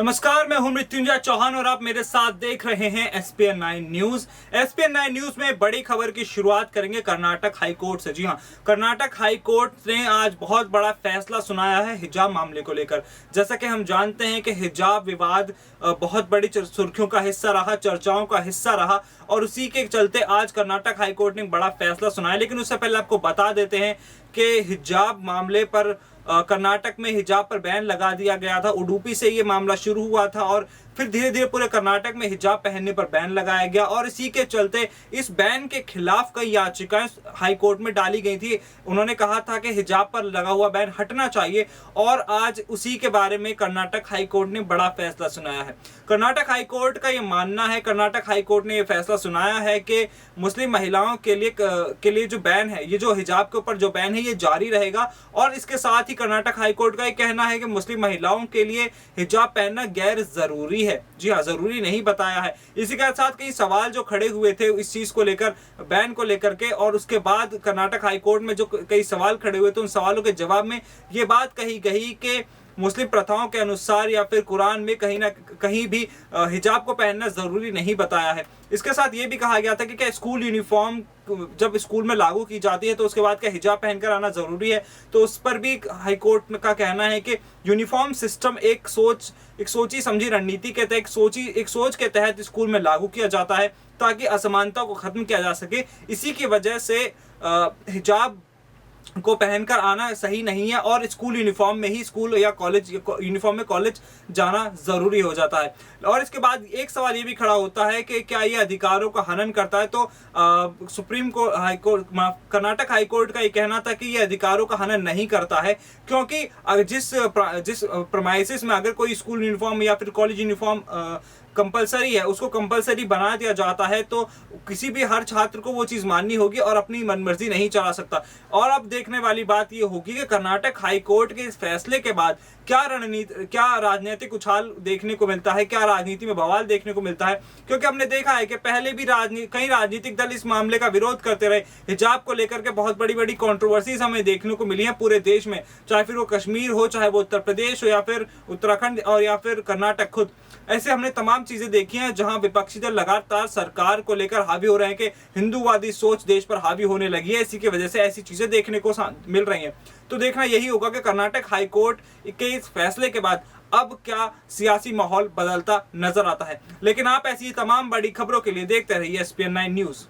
नमस्कार, मैं हूं मृत्युंजय चौहान और आप मेरे साथ देख रहे हैं एसपीएन 9 न्यूज। एसपीएन 9 न्यूज में बड़ी खबर की शुरुआत करेंगे कर्नाटक हाई कोर्ट से। जी हां, कर्नाटक हाई कोर्ट ने आज बहुत बड़ा फैसला सुनाया है हिजाब मामले को लेकर। जैसा कि हम जानते हैं कि हिजाब विवाद बहुत बड़ी सुर्खियों का हिस्सा रहा, चर्चाओं का हिस्सा रहा और उसी के चलते आज कर्नाटक हाई कोर्ट ने बड़ा फैसला सुनाया। लेकिन उससे पहले आपको बता देते हैं कि हिजाब मामले पर कर्नाटक में हिजाब पर बैन लगा दिया गया था। उडुपी से ये मामला शुरू हुआ था और फिर धीरे धीरे पूरे कर्नाटक में हिजाब पहनने पर बैन लगाया गया और इसी के चलते इस बैन के खिलाफ कई याचिकाएं हाई कोर्ट में डाली गई थी। उन्होंने कहा था कि हिजाब पर लगा हुआ बैन हटना चाहिए और आज उसी के बारे में कर्नाटक हाई कोर्ट ने बड़ा फैसला सुनाया है। कर्नाटक हाई कोर्ट का ये मानना है, कर्नाटक हाई कोर्ट ने ये फैसला सुनाया है कि मुस्लिम महिलाओं के लिए जो बैन है, ये जो हिजाब के ऊपर जो बैन है, ये जारी रहेगा। और इसके साथ ही कर्नाटक हाई कोर्ट का ये कहना है कि मुस्लिम महिलाओं के लिए हिजाब पहनना गैर जरूरी है। जी हाँ, जरूरी नहीं बताया है। इसी के साथ कई सवाल जो खड़े हुए थे इस चीज को लेकर, बैन को लेकर के, और उसके बाद कर्नाटक हाई कोर्ट में जो कई सवाल खड़े हुए थे उन सवालों के जवाब में ये बात कही गई कि मुस्लिम प्रथाओं के अनुसार या फिर कुरान में कहीं ना कहीं भी हिजाब को पहनना जरूरी नहीं बताया है। इसके साथ ये भी कहा गया था कि क्या स्कूल यूनिफॉर्म जब स्कूल में लागू की जाती है तो उसके बाद क्या हिजाब पहनकर आना जरूरी है, तो उस पर भी हाई कोर्ट का कहना है कि यूनिफॉर्म सिस्टम एक सोची समझी रणनीति के तहत एक सोच के तहत स्कूल में लागू किया जाता है ताकि असमानता को खत्म किया जा सके। इसी की वजह से हिजाब को पहनकर आना सही नहीं है और स्कूल यूनिफॉर्म में ही स्कूल या कॉलेज यूनिफॉर्म में कॉलेज जाना जरूरी हो जाता है। और इसके बाद एक सवाल ये भी खड़ा होता है कि क्या ये अधिकारों का हनन करता है, तो supreme court Karnataka high court का ये कहना था कि ये अधिकारों का हनन नहीं करता है, क्योंकि जिस प्रमाइसिस में अगर कोई स्कूल यूनिफॉर्म या फिर कॉलेज यूनिफॉर्म कंपलसरी है, उसको कंपलसरी बना दिया जाता है तो किसी भी हर छात्र को वो चीज माननी होगी और अपनी मनमर्जी नहीं चला सकता। और अब देखने वाली बात ये होगी कि कर्नाटक हाई कोर्ट के इस फैसले के बाद क्या राजनीतिक उछाल देखने को मिलता है, क्या राजनीति में बवाल देखने को मिलता है। क्योंकि हमने देखा है कि पहले भी कई राजनीतिक दल इस मामले का विरोध करते रहे। हिजाब को लेकर के बहुत बड़ी बड़ी कंट्रोवर्सीज हमें देखने को मिली है पूरे देश में, चाहे फिर वो कश्मीर हो, चाहे वो उत्तर प्रदेश हो, या फिर उत्तराखंड और या फिर कर्नाटक खुद। ऐसे हमने तमाम चीजें देखी हैं जहां विपक्षी दल लगातार सरकार को लेकर हावी हो रहे हैं कि हिंदूवादी सोच देश पर हावी होने लगी है। इसी की वजह से ऐसी चीजें देखने को मिल रही हैं। तो देखना यही होगा कि कर्नाटक हाई कोर्ट के इस फैसले के बाद अब क्या सियासी माहौल बदलता नजर आता है। लेकिन आप ऐसी तमाम बड़ी खबरों के लिए देखते रहिए एसपीएन 9 न्यूज।